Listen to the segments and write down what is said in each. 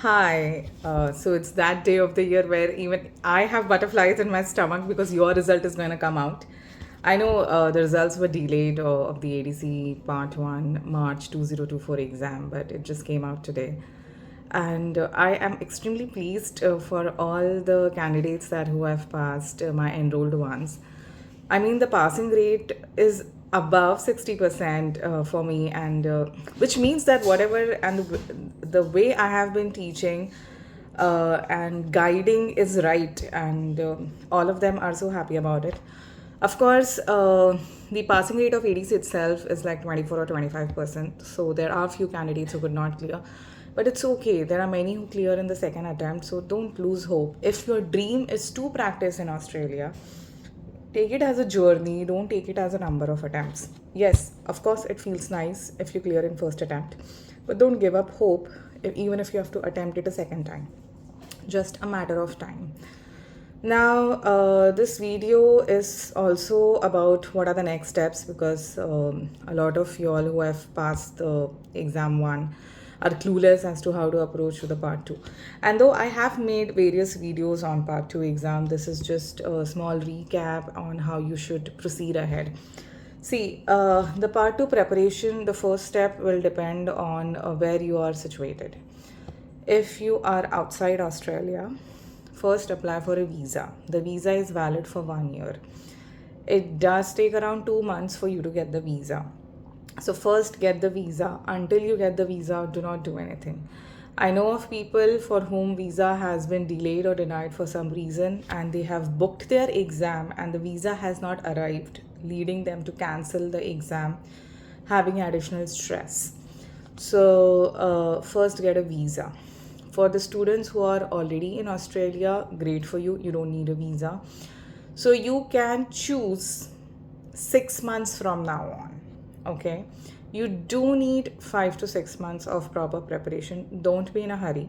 Hi. So it's that day of the year where even I have butterflies in my stomach because your result is going to come out. I know the results were delayed of the ADC Part 1 March 2024 exam, but it just came out today. And I am extremely pleased for all the candidates that who have passed, my enrolled ones. I mean, the passing rate is above 60% for me, and which means that whatever and the way I have been teaching and guiding is right, and all of them are so happy about it. Of course, the passing rate of ADC itself is like 24 or 25%, so there are few candidates who could not clear. But it's okay. There are many who clear in the second attempt, so don't lose hope. If your dream is to practice in Australia, take it as a journey, don't take it as a number of attempts. Yes, of course, it feels nice if you clear in first attempt, but don't give up hope even if you have to attempt it a second time. Just a matter of time. Now, this video is also about what are the next steps, because a lot of you all who have passed the exam 1 are clueless as to how to approach to the part 2. And though I have made various videos on part 2 exam, this is just a small recap on how you should proceed ahead. See, the part 2 preparation, the first step will depend on where you are situated. If you are outside Australia, first apply for a visa. The visa is valid for 1 year. It does take around 2 months for you to get the visa. So first get the visa. Until you get the visa, do not do anything. I know of people for whom visa has been delayed or denied for some reason, and they have booked their exam and the visa has not arrived, leading them to cancel the exam, having additional stress. So first get a visa. For the students who are already in Australia, great for you. You don't need a visa. So you can choose 6 months from now on. Okay. You do need 5 to 6 months of proper preparation. Don't be in a hurry.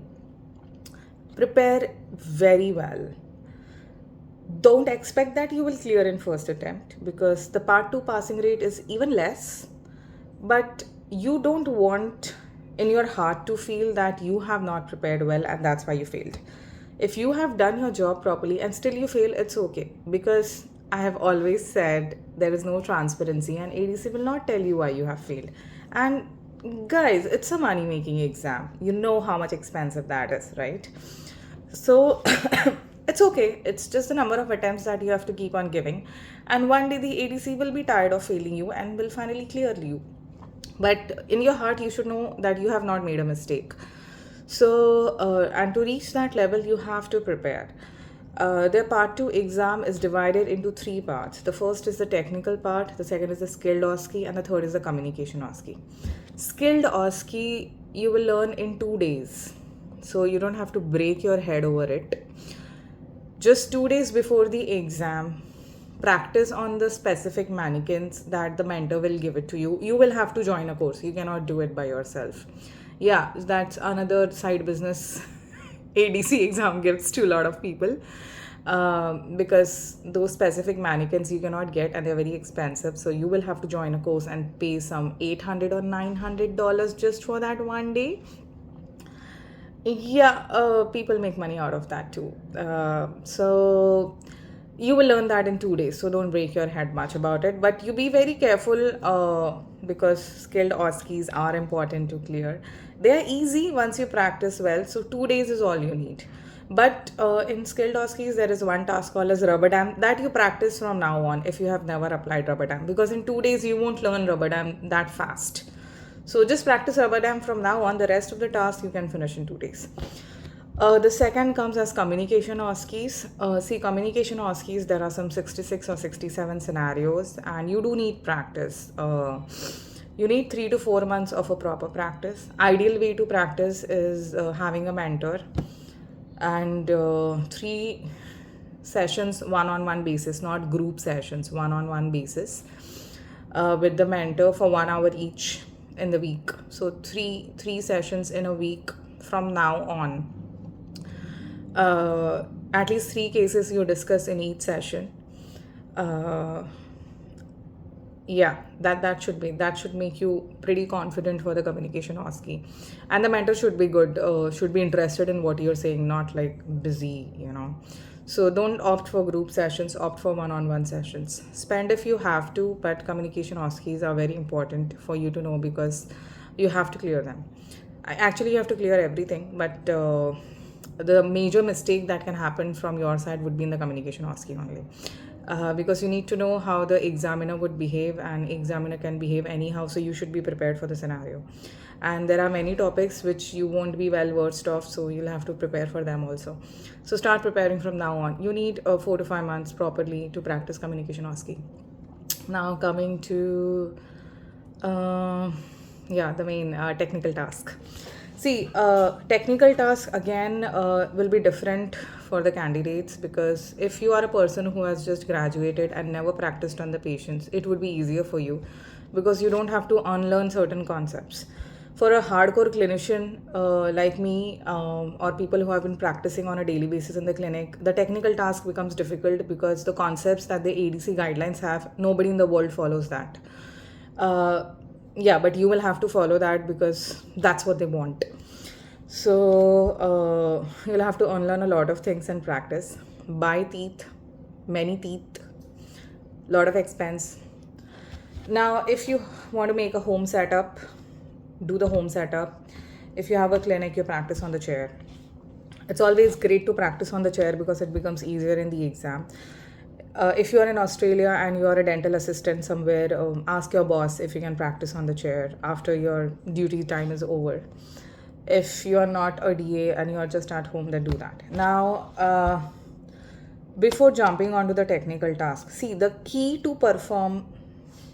Prepare very well. Don't expect that you will clear in first attempt, because the part 2 passing rate is even less. But you don't want in your heart to feel that you have not prepared well and that's why you failed. If you have done your job properly and still you fail, it's okay, because I have always said there is no transparency and ADC will not tell you why you have failed. And guys, it's a money making exam. You know how much expensive that is, right? So it's okay. It's just the number of attempts that you have to keep on giving. And one day the ADC will be tired of failing you and will finally clear you. But in your heart, you should know that you have not made a mistake. So, and to reach that level, you have to prepare. The part 2 exam is divided into 3 parts. The first is the technical part, the second is the skilled OSCE, and the third is the communication OSCE. Skilled OSCE you will learn in 2 days, so you don't have to break your head over it. Just 2 days before the exam, practice on the specific mannequins that the mentor will give it to you. You will have to join a course. You cannot do it by yourself. Yeah, that's another side business ADC exam gives to a lot of people, because those specific mannequins you cannot get and they're very expensive. So you will have to join a course and pay some $800 or $900 just for that one day. Yeah, people make money out of that too. So you will learn that in 2 days. So don't break your head much about it. But you be very careful, because skilled OSCEs are important to clear. They are easy once you practice well. So 2 days is all you need. But in skilled OSCEs, there is one task called as rubber dam that you practice from now on if you have never applied rubber dam. Because in 2 days, you won't learn rubber dam that fast. So just practice rubber dam from now on. The rest of the task you can finish in 2 days. The second comes as communication OSCEs. See, communication OSCEs, there are some 66 or 67 scenarios, and you do need practice. You need 3 to 4 months of a proper practice. Ideal way to practice is having a mentor and 3 sessions one-on-one basis, not group sessions, one-on-one basis, with the mentor for 1 hour each in the week. So three sessions in a week from now on. At least 3 cases you discuss in each session. Yeah, that should make you pretty confident for the communication OSCE. And the mentor should be good, should be interested in what you're saying, not like busy. So don't opt for group sessions, opt for one-on-one sessions. Spend if you have to, but communication OSCEs are very important for you to know because you have to clear them. Actually, you have to clear everything, but the major mistake that can happen from your side would be in the communication OSCE only. Because you need to know how the examiner would behave, and examiner can behave anyhow, so you should be prepared for the scenario. And there are many topics which you won't be well versed of, so you'll have to prepare for them also. So start preparing from now on. You need 4 to 5 months properly to practice communication OSCE. Now coming to uh, yeah, the main technical task. See, technical task again will be different for the candidates, because if you are a person who has just graduated and never practiced on the patients, it would be easier for you because you don't have to unlearn certain concepts. For a hardcore clinician like me, or people who have been practicing on a daily basis in the clinic, the technical task becomes difficult because the concepts that the ADC guidelines have, nobody in the world follows that. Yeah, but you will have to follow that because that's what they want. So you'll have to unlearn a lot of things and practice. Buy teeth, many teeth, lot of expense. Now, if you want to make a home setup, do the home setup. If you have a clinic, you practice on the chair. It's always great to practice on the chair because it becomes easier in the exam. If you are in Australia and you are a dental assistant somewhere, ask your boss if you can practice on the chair after your duty time is over. If you are not a DA and you are just at home, then do that. Now, before jumping onto the technical task, see, the key to perform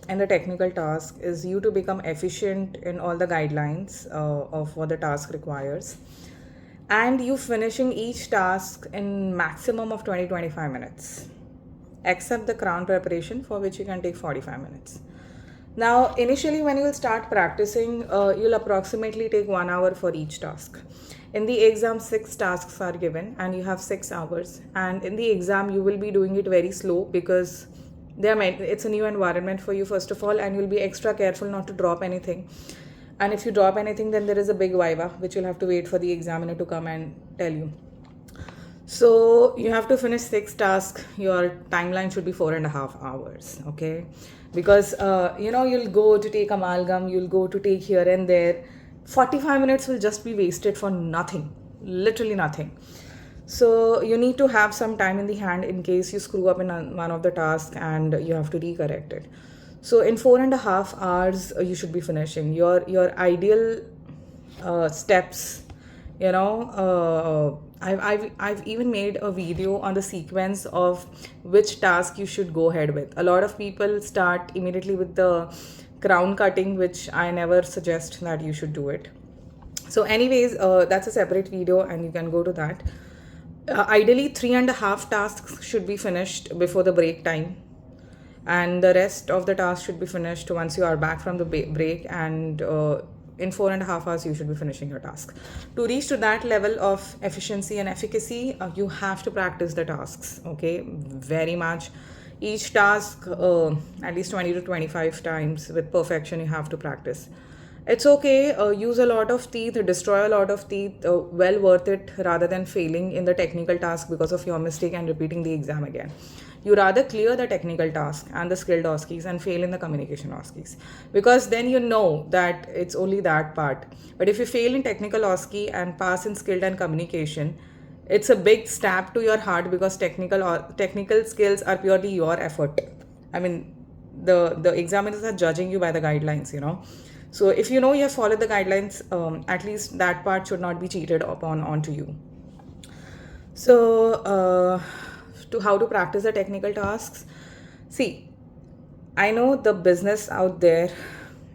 in the technical task is you to become efficient in all the guidelines of what the task requires, and you finishing each task in maximum of 20-25 minutes, except the crown preparation, for which you can take 45 minutes. Now, initially, when you will start practicing, you'll approximately take 1 hour for each task. In the exam, 6 tasks are given and you have 6 hours. And in the exam, you will be doing it very slow because it's a new environment for you, first of all, and you'll be extra careful not to drop anything. And if you drop anything, then there is a big viva, which you'll have to wait for the examiner to come and tell you. So you have to finish 6 tasks. Your timeline should be 4.5 hours, okay? Because you'll go to take amalgam, you'll go to take here and there. 45 minutes will just be wasted for nothing, literally nothing. So you need to have some time in the hand in case you screw up in one of the tasks and you have to recorrect it. So in 4.5 hours, you should be finishing your ideal steps. I've even made a video on the sequence of which task you should go ahead with. A lot of people start immediately with the crown cutting, which I never suggest that you should do it. So anyways, that's a separate video and you can go to that. Ideally 3.5 tasks should be finished before the break time, and the rest of the tasks should be finished once you are back from the break, and in 4.5 hours you should be finishing your task. To reach to that level of efficiency and efficacy, you have to practice the tasks, okay, very much. Each task at least 20 to 25 times with perfection you have to practice. It's okay, use a lot of teeth, destroy a lot of teeth, well worth it, rather than failing in the technical task because of your mistake and repeating the exam again. You rather clear the technical task and the skilled OSCEs and fail in the communication OSCEs, because then you know that it's only that part. But if you fail in technical OSCE and pass in skilled and communication, it's a big stab to your heart because technical skills are purely your effort. I mean, the examiners are judging you by the guidelines. So if you know you have followed the guidelines, at least that part should not be cheated upon onto you. So to how to practice the technical tasks. See, I know the business out there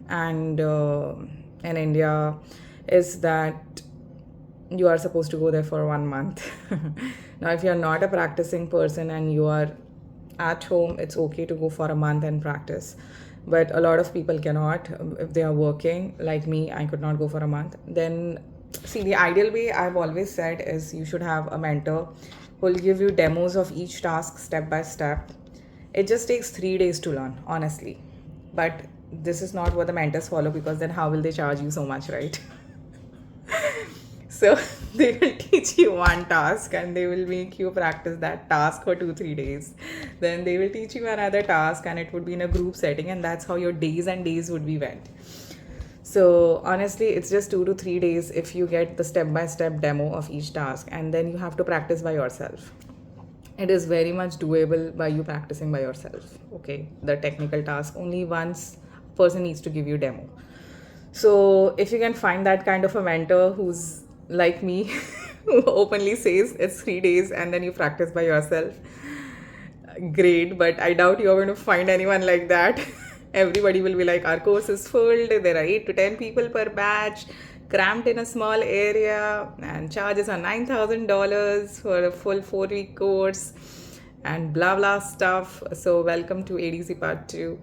and in India is that you are supposed to go there for 1 month. Now, if you're not a practicing person and you are at home, it's okay to go for a month and practice. But a lot of people cannot. If they are working, like me, I could not go for a month. Then, see, the ideal way I've always said is you should have a mentor who will give you demos of each task step by step. It just takes 3 days to learn, honestly. but this is not what the mentors follow, because then how will they charge you so much, right? So they will teach you one task and they will make you practice that task for 2 3 days. Then they will teach you another task and it would be in a group setting, and that's how your days and days would be went. So honestly, it's just 2 to 3 days if you get the step by step demo of each task, and then you have to practice by yourself. It is very much doable by you practicing by yourself. Okay, the technical task only once person needs to give you demo. So if you can find that kind of a mentor who's like me, who openly says it's 3 days and then you practice by yourself, great. But I doubt you're going to find anyone like that. Everybody will be like, our course is full, there are 8 to 10 people per batch, cramped in a small area, and charges are $9,000 for a full 4-week course, and blah blah stuff. So welcome to ADC part 2.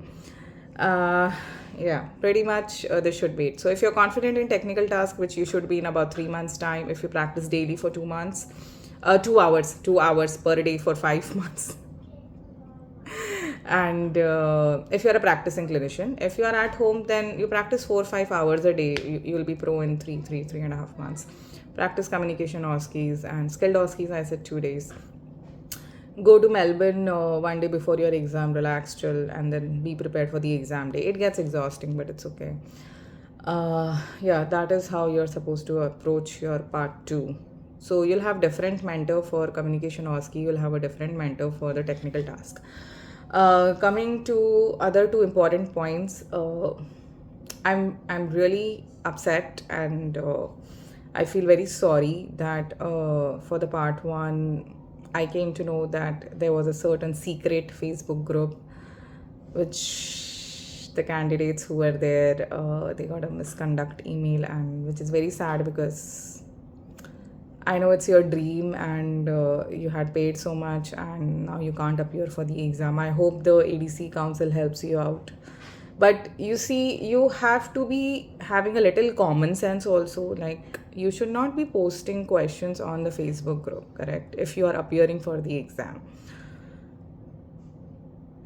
Yeah, pretty much this should be it. So if you're confident in technical task, which you should be in about 3 months time, if you practice daily for 2 months, 2 hours per day for 5 months. And if you're a practicing clinician, if you are at home, then you practice 4 or 5 hours a day. You'll be pro in 3.5 months. Practice communication OSCEs and skilled OSCEs, I said 2 days. Go to Melbourne one day before your exam, relax, chill, and then be prepared for the exam day. It gets exhausting, but it's okay. Yeah, that is how you're supposed to approach your part 2. So you'll have different mentor for communication OSCE, you'll have a different mentor for the technical task. Coming to other 2 important points, I'm really upset, and I feel very sorry that for the part 1, I came to know that there was a certain secret Facebook group which the candidates who were there, they got a misconduct email, and which is very sad, because I know it's your dream and you had paid so much and now you can't appear for the exam. I hope the ADC council helps you out. But you see, you have to be having a little common sense also. Like, you should not be posting questions on the Facebook group, correct? If you are appearing for the exam.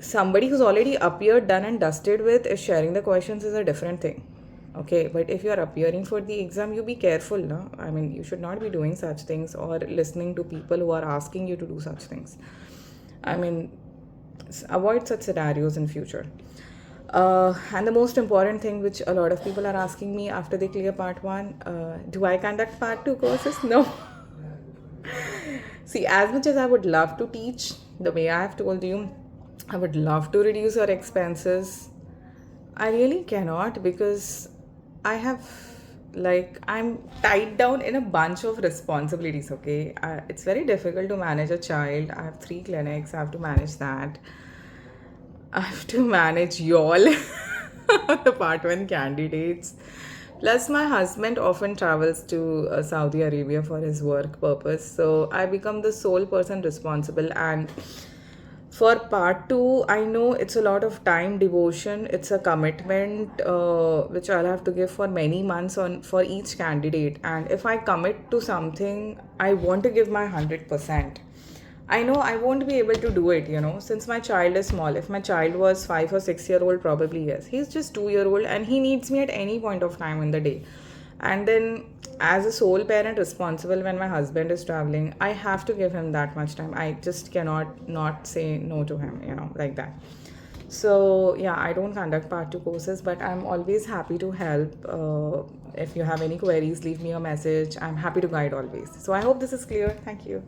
Somebody who's already appeared, done and dusted with, is sharing the questions is a different thing. Okay, but if you are appearing for the exam, you be careful, no? I mean, you should not be doing such things or listening to people who are asking you to do such things. I mean, avoid such scenarios in future. And the most important thing, which a lot of people are asking me after they clear part 1, do I conduct part 2 courses? No. See, as much as I would love to teach, the way I have told you, I would love to reduce your expenses. I really cannot, because I'm tied down in a bunch of responsibilities, okay? It's very difficult to manage a child. I have 3 clinics, I have to manage that. I have to manage y'all, the part 1 candidates. Plus, my husband often travels to Saudi Arabia for his work purpose. So I become the sole person responsible. And for part 2, I know it's a lot of time, devotion, it's a commitment which I'll have to give for many months for each candidate. And if I commit to something, I want to give my 100%. I know I won't be able to do it, since my child is small. If my child was 5 or 6 year old, probably yes. He's just 2 year old and he needs me at any point of time in the day. And then, as a sole parent responsible when my husband is traveling, I have to give him that much time. I just cannot not say no to him, like that. So yeah, I don't conduct part 2 courses, but I'm always happy to help. If you have any queries, leave me a message. I'm happy to guide always. So I hope this is clear. Thank you.